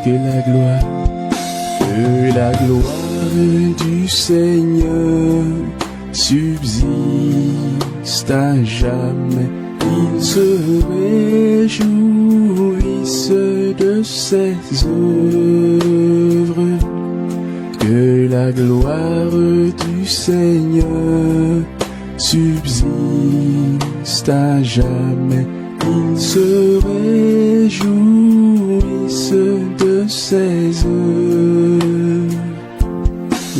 que la gloire du Seigneur subsiste à jamais. Ils se réjouissent de ses œuvres. Que la gloire du Seigneur subsiste à jamais. Ils se réjouissent de ses œuvres.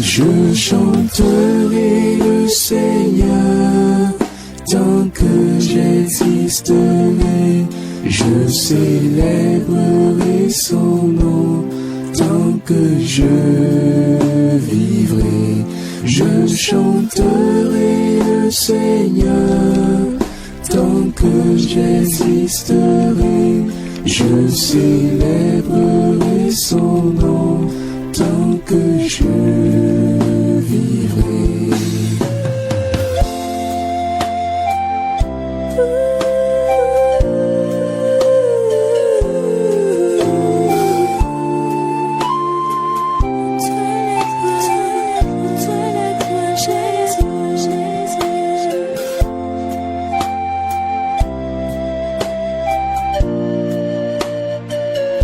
Je chanterai le Seigneur tant que j'existerai. Je célébrerai son nom tant que je vivrai. Je chanterai le Seigneur tant que j'existerai. Je célébrerai son nom tant que je vivrai.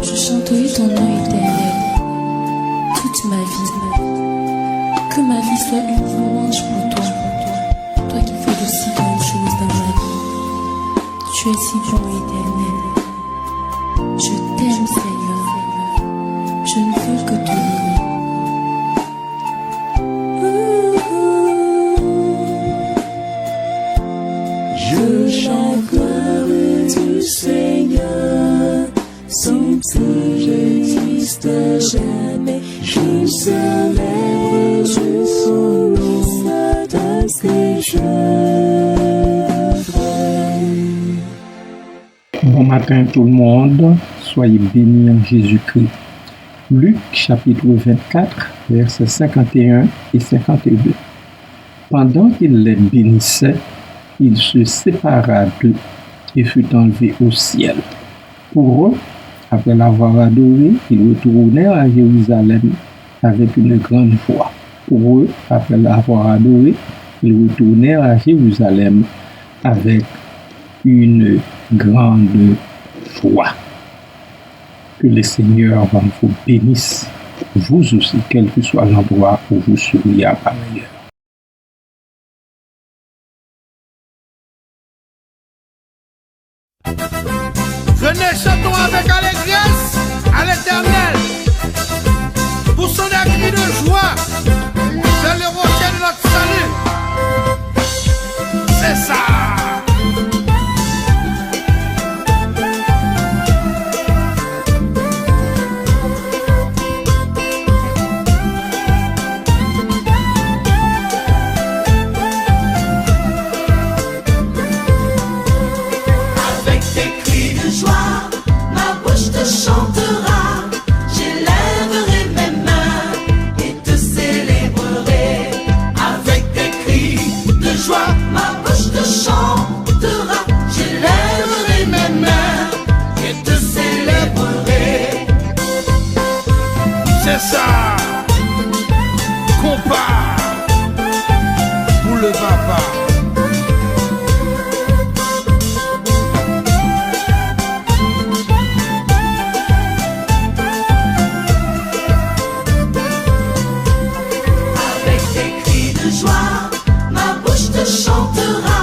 Je chanterai ton nom éternel toute ma vie. Que ma vie soit une louange pour toi. Toi qui fais de si bonnes choses dans ma vie. Tu es si bon éternel. Je t'aime Seigneur. Je ne veux que te louer. Je chanterai du Seigneur sans que j'existe jamais. Je célèbre son nom tant que je vivrai. Bon matin tout le monde, soyez bénis en Jésus-Christ. Luc chapitre 24, versets 51 et 52. Pendant qu'il les bénissait, il se sépara d'eux et fut enlevé au ciel. Pour eux, après l'avoir adoré, ils retournèrent à Jérusalem avec une grande joie. Pour eux, après l'avoir adoré, ils retournèrent à Jérusalem avec une grande joie. Que le Seigneur vous bénisse, vous aussi, quel que soit l'endroit où vous seriez par ailleurs. Venez, chantons avec allégresse à l'Éternel pour son cri de joie vers le rocher de notre salut. C'est ça. Chantera, j'élèverai mes mains et te célébrerai. Avec des cris de joie, ma bouche te chantera. J'élèverai mes mains et te célébrerai. C'est ça qu'on part pour le papa. Chantera,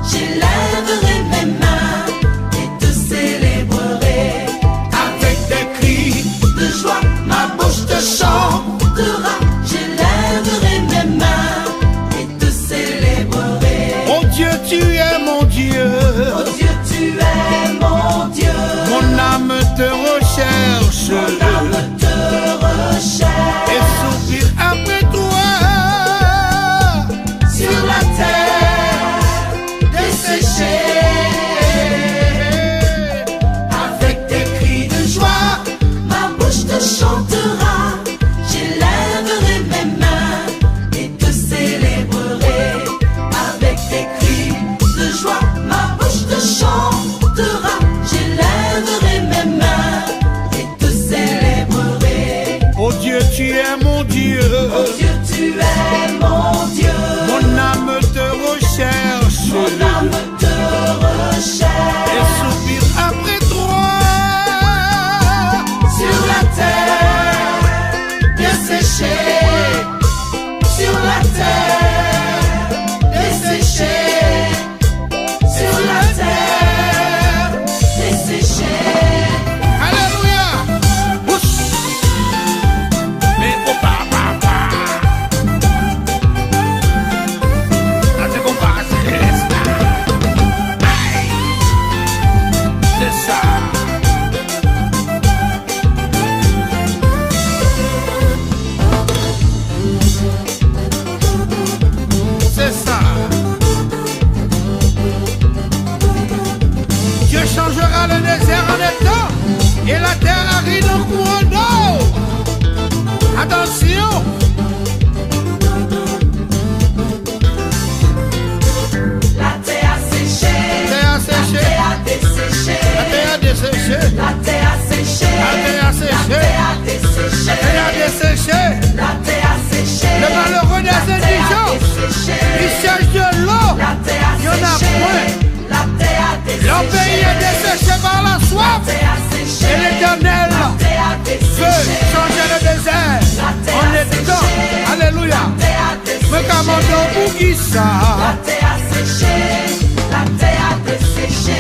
j'élèverai mes mains et te célébrerai. Avec des cris de joie, ma bouche te chantera. changera le désert en étang et la terre aride en courant d'eau. Attention. La terre a séché. La terre a séché. La terre a desséché. La terre a séché. La terre a séché. La terre a séché. La terre a desséché. La terre a séché. La terre a séché. Le malheureux des indigents, ils cherchent de l'eau. La terre a Il y en a séché. point. La terre a desséché. Leur pays est desséché par la soif. La terre a séché. Et l'Éternel La terre a desséché. veut changer le désert en étang. Alléluia. La terre a desséché. Me commandons pour qui ça? La terre a séché. La terre a desséché.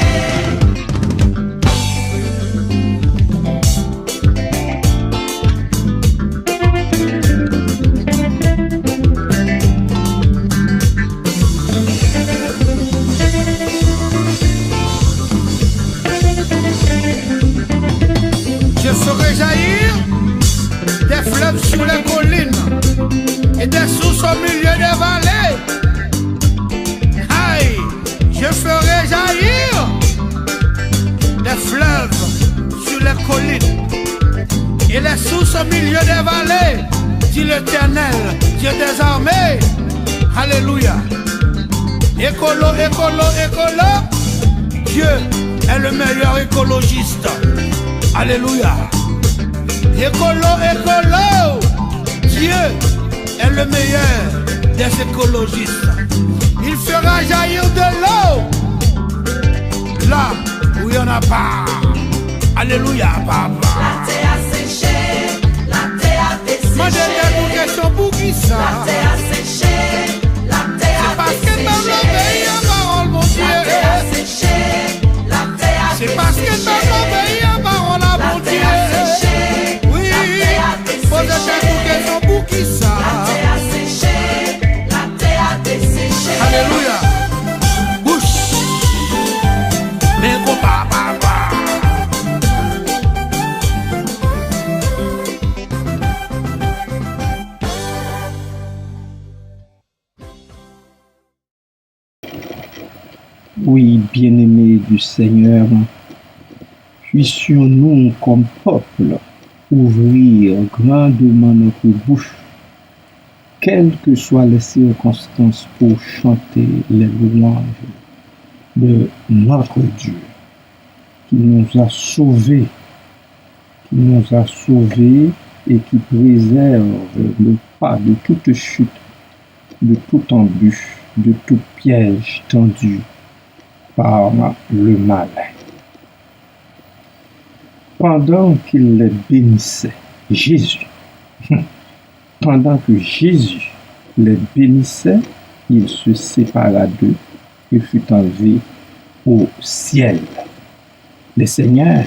Je ferai jaillir des fleuves sur les collines et des sources au milieu des vallées. Aïe, je ferai jaillir des fleuves sur les collines et les sources au milieu des vallées, dit l'Éternel, Dieu des armées. Alléluia. Écolo, écolo, écolo. Dieu est le meilleur écologiste. Alléluia. Écolo, écolo. Dieu est le meilleur des écologistes. Il fera jaillir de l'eau là où il n'y en a pas. Alléluia, papa. La terre a séché. La terre a desséché. Moi, j'ai des questions pour qui ça? La terre a séché. La terre a Parce que dans l'obéir à parole, mon La terre Dieu. a séché. La terre a C'est parce que dans l'obéir à parole, La mon terre a séché. Dieu. Oui, La terre a pose des questions pour qui ça? La terre a séché. La terre a desséché. Alléluia. Bouche. Mais papa. Oui, bien-aimés du Seigneur, puissions-nous comme peuple ouvrir grandement notre bouche, quelles que soient les circonstances, pour chanter les louanges de notre Dieu, qui nous a sauvés, et qui préserve le pas de toute chute, de tout embûche, de tout piège tendu par le mal. Pendant qu'il les bénissait, Jésus, pendant que Jésus les bénissait, il se sépara d'eux et fut enlevé au ciel. Le Seigneur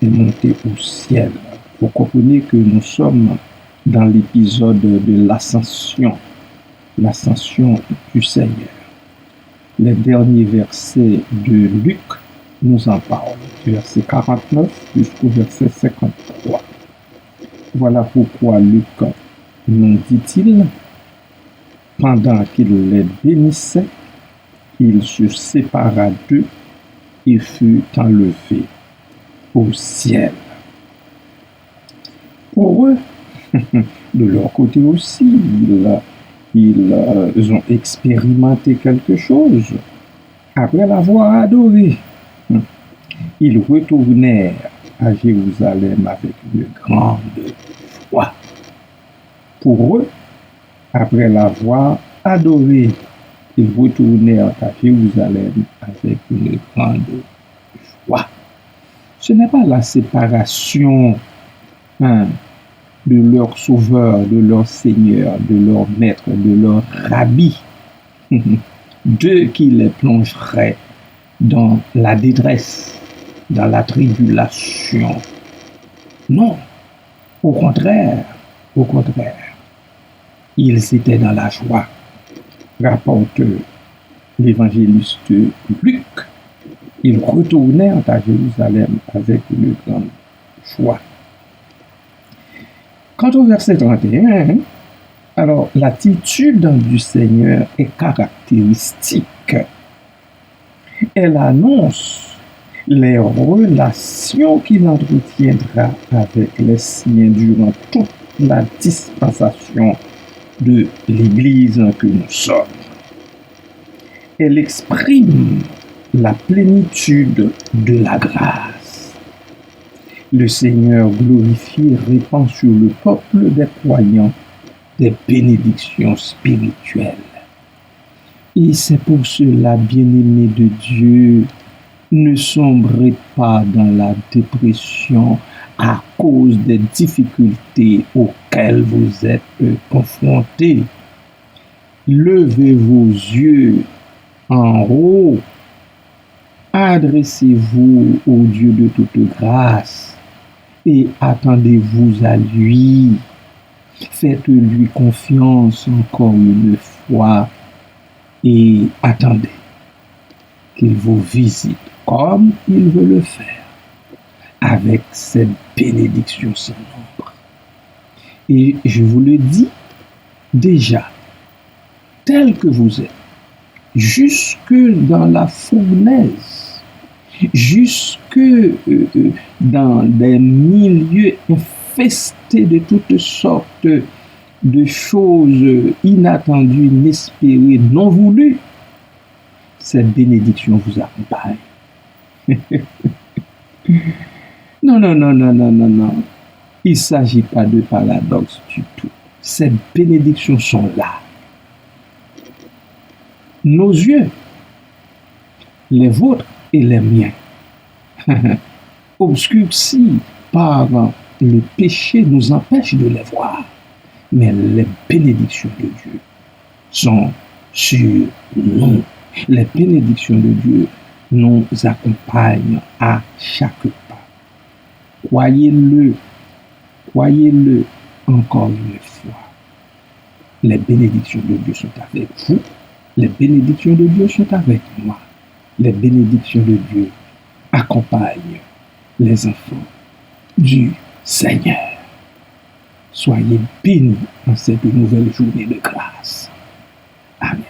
est monté au ciel. Vous comprenez que nous sommes dans l'épisode de l'ascension du Seigneur. Les derniers versets de Luc nous en parlent, du verset 49 jusqu'au verset 53. Voilà pourquoi Luc nous dit-il, pendant qu'il les bénissait, il se sépara d'eux et fut enlevé au ciel. Pour eux, de leur côté aussi, ils ont expérimenté quelque chose. Après l'avoir adoré, ils retournèrent à Jérusalem avec une grande foi. Pour eux, après l'avoir adoré, ils retournèrent à Jérusalem avec une grande foi. Ce n'est pas la séparation de leur sauveur, de leur Seigneur, de leur maître, de leur rabbi, d'eux qui les plongerait dans la détresse, dans la tribulation. Non, au contraire, ils étaient dans la joie, rapporte l'évangéliste Luc. Ils retournèrent à Jérusalem avec une grande joie. Quant au verset 31, alors l'attitude du Seigneur est caractéristique. Elle annonce les relations qu'il entretiendra avec les siens durant toute la dispensation de l'Église que nous sommes. Elle exprime la plénitude de la grâce. Le Seigneur glorifié répand sur le peuple des croyants des bénédictions spirituelles. Et c'est pour cela, bien-aimés de Dieu, ne sombrez pas dans la dépression à cause des difficultés auxquelles vous êtes confrontés. Levez vos yeux en haut, adressez-vous au Dieu de toute grâce et attendez-vous à lui. Faites-lui confiance encore une fois et attendez qu'il vous visite comme il veut le faire, avec cette bénédiction sans nombre. Et je vous le dis déjà, tel que vous êtes, jusque dans la fournaise, jusque dans des milieux infestés de toutes sortes de choses inattendues, inespérées, non voulues, cette bénédiction vous accompagne. Non. Il ne s'agit pas de paradoxe du tout. Ces bénédictions sont là. Nos yeux, les vôtres et les miens, obscurcis par le péché, nous empêchent de les voir. Mais les bénédictions de Dieu sont sur nous. Les bénédictions de Dieu nous accompagnent à chaque pas. Croyez-le encore une fois. Les bénédictions de Dieu sont avec vous. Les bénédictions de Dieu sont avec moi. Les bénédictions de Dieu accompagnent les enfants du Seigneur. Soyez bénis en cette nouvelle journée de grâce. Amen.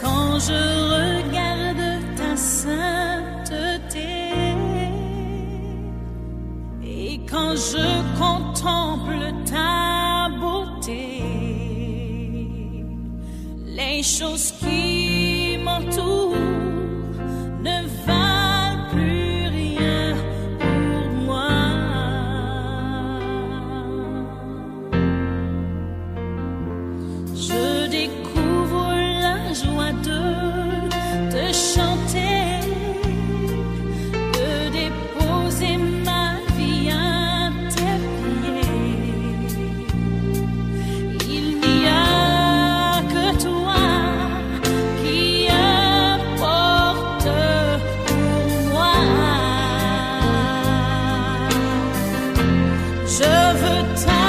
Quand je regarde ta sainteté et quand je contemple ta beauté, les choses qui m'entourent ne valent plus rien pour moi. Je découvre la joie de te chanter, de déposer ma vie à tes pieds. Il n'y a que toi qui importe pour moi. Je veux t'adorer.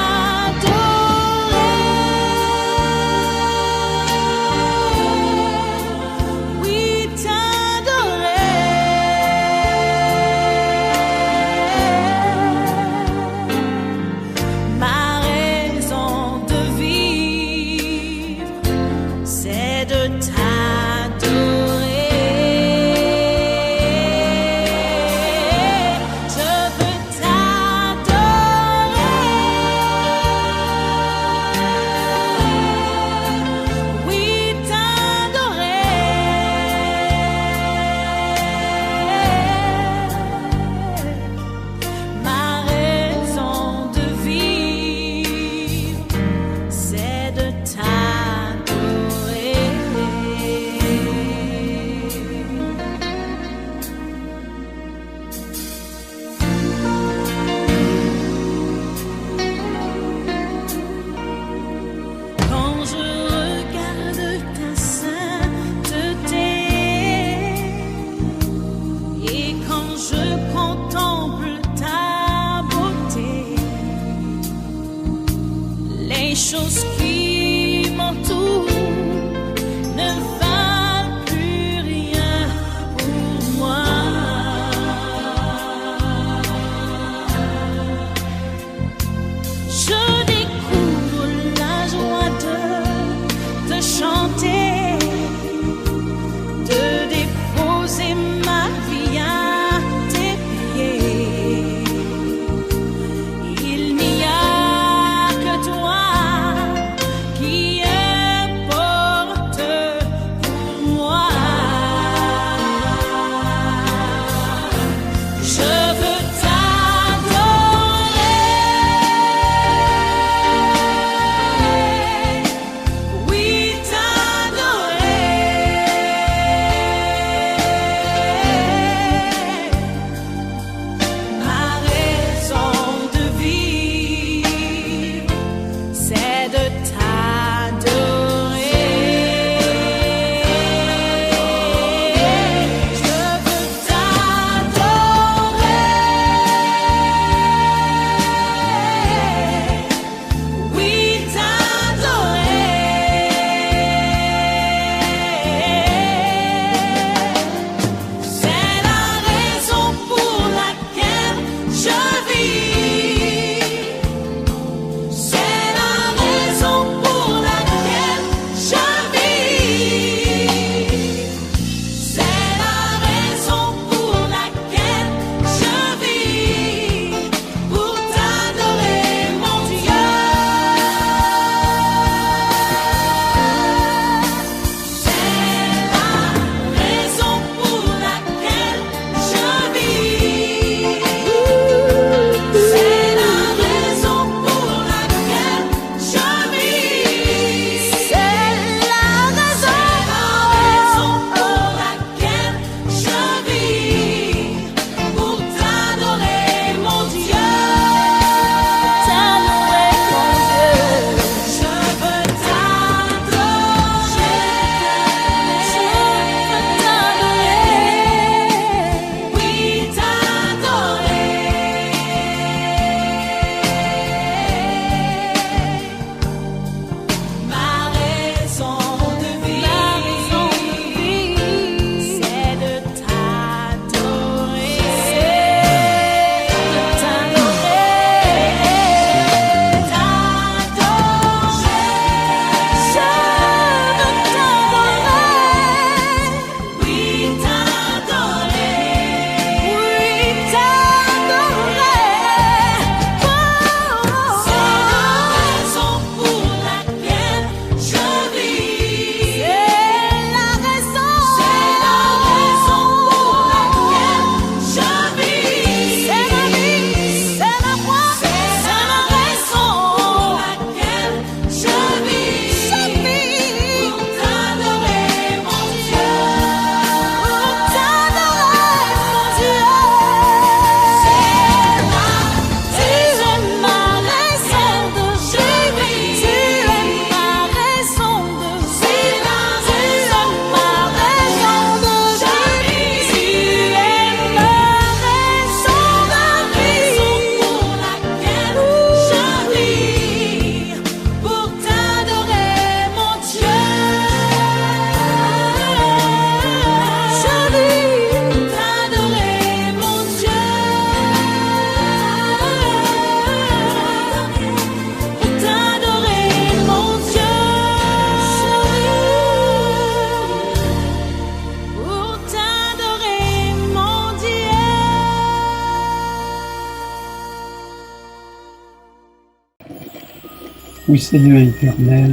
Oui, Seigneur éternel,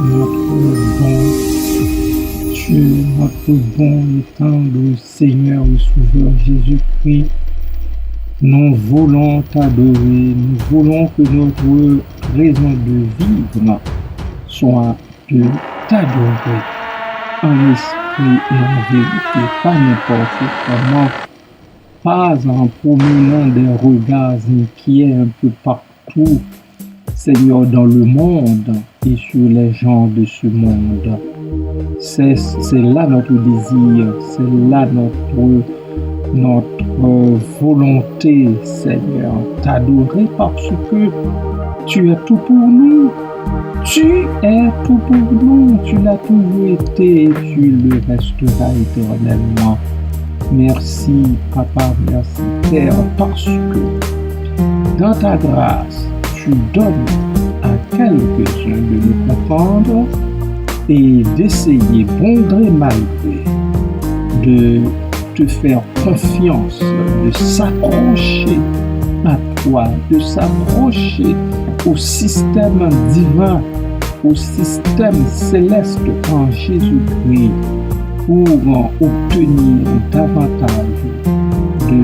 notre bon Dieu, notre bon et tendre Seigneur et Sauveur Jésus-Christ, nous voulons t'adorer, nous voulons que notre raison de vivre soit de t'adorer en esprit et en vérité, pas n'importe comment, pas en promenant des regards inquiets un peu partout, Seigneur, dans le monde et sur les gens de ce monde. C'est là notre désir, c'est là notre volonté, Seigneur, t'adorer parce que tu es tout pour nous. Tu es tout pour nous, tu l'as toujours été et tu le resteras éternellement. Merci, Papa, merci, Père, parce que dans ta grâce, tu donnes à quelques-uns de nous comprendre et d'essayer, bon gré mal gré, de te faire confiance, de s'accrocher à toi, de s'accrocher au système divin, au système céleste en Jésus-Christ pour obtenir davantage de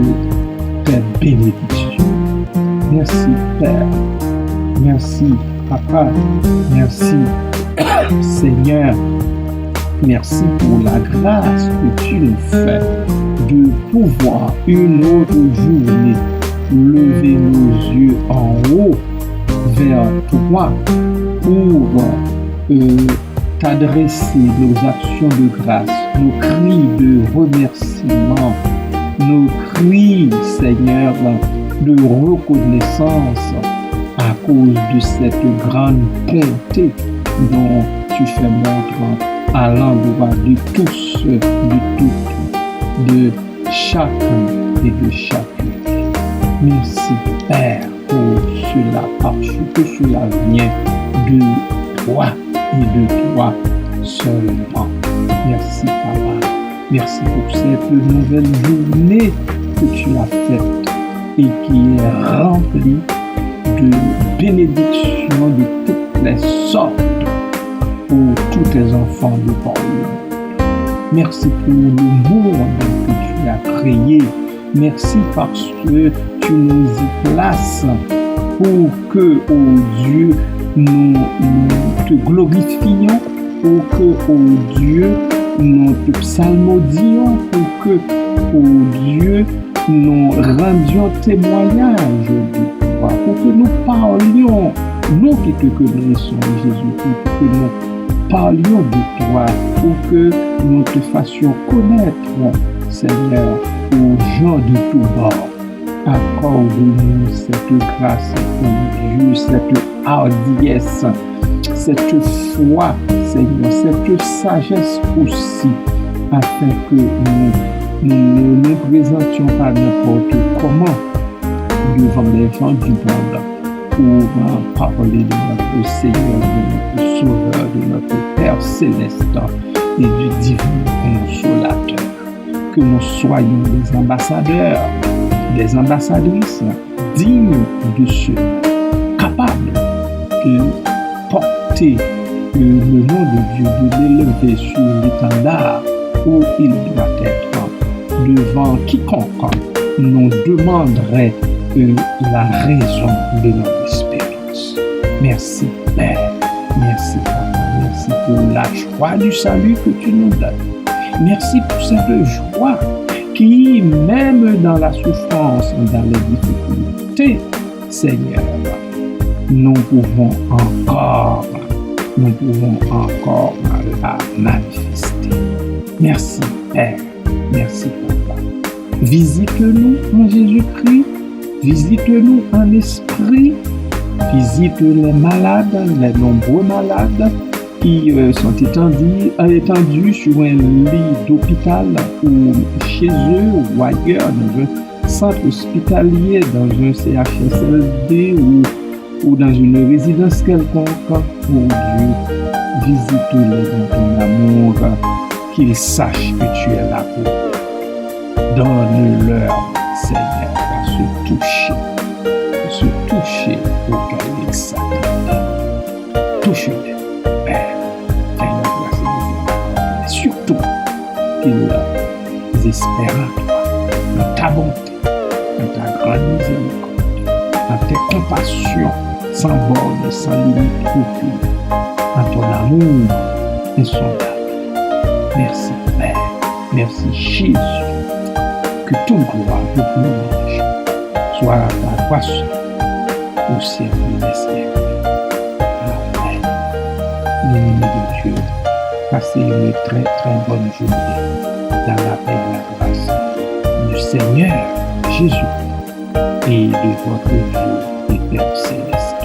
tes bénédictions. Merci Père, merci Papa, merci Seigneur, merci pour la grâce que tu nous fais de pouvoir une autre journée lever nos yeux en haut vers toi pour t'adresser nos actions de grâce, nos cris de remerciement, nos cris, Seigneur, de reconnaissance à cause de cette grande bonté dont tu fais montre à l'endroit de tous, de toutes, de chacun et de chacune. Merci Père pour cela, parce que cela vient de toi et de toi seulement. Merci Papa, merci pour cette nouvelle journée que tu as faite et qui est remplie de bénédictions de toutes les sortes pour tous tes enfants de par le monde. Merci pour le monde que tu as créé. Merci parce que tu nous y places pour que, oh Dieu, nous te glorifions, pour que, oh Dieu, nous te psalmodions, pour que, oh Dieu, nous rendions témoignage de toi, pour que nous parlions, nous qui te connaissons, Jésus-Christ, pour que nous parlions de toi, pour que nous te fassions connaître, Seigneur, aux gens de tout bord. Accorde-nous cette grâce, oh Dieu, cette hardiesse, cette foi, Seigneur, cette sagesse aussi, afin que nous ne nous présentions pas n'importe comment devant les gens du monde pour parler de notre Seigneur, de notre Sauveur, de notre Père céleste et du divin consolateur. Que nous soyons des ambassadeurs, des ambassadrices dignes de ce nom, capables de porter le nom de Dieu, de l'élever sur l'étendard où il doit être, devant quiconque nous demanderait la raison de notre espérance. Merci Père, merci Papa, merci pour la joie du salut que tu nous donnes. Merci pour cette joie qui, même dans la souffrance, dans les difficultés, Seigneur, nous pouvons encore la manifester. Merci Père, merci Papa. Visite-nous en Jésus-Christ, visite-nous en esprit, visite les malades, les nombreux malades qui sont étendus sur un lit d'hôpital ou chez eux ou ailleurs, dans un centre hospitalier, dans un CHSLD ou dans une résidence quelconque. Oh Dieu, visite-les dans ton amour, qu'ils sachent que tu es là pour eux. Donne-leur, Seigneur, à se toucher auquel ils s'attendent. touche-les, Père, car nos grâce et surtout qu'ils espèrent en toi, dans ta bonté, dans ta grande miséricorde, dans tes compassions sans borne, sans limite aucune, dans ton amour insondable. Merci Père, merci Jésus, que toute gloire, toute louange soit à toi seul, au ciel des siècles. Amen. L'ennemi de Dieu, passez une très très bonne journée dans la paix et la grâce du Seigneur Jésus et de votre Dieu et Père Céleste.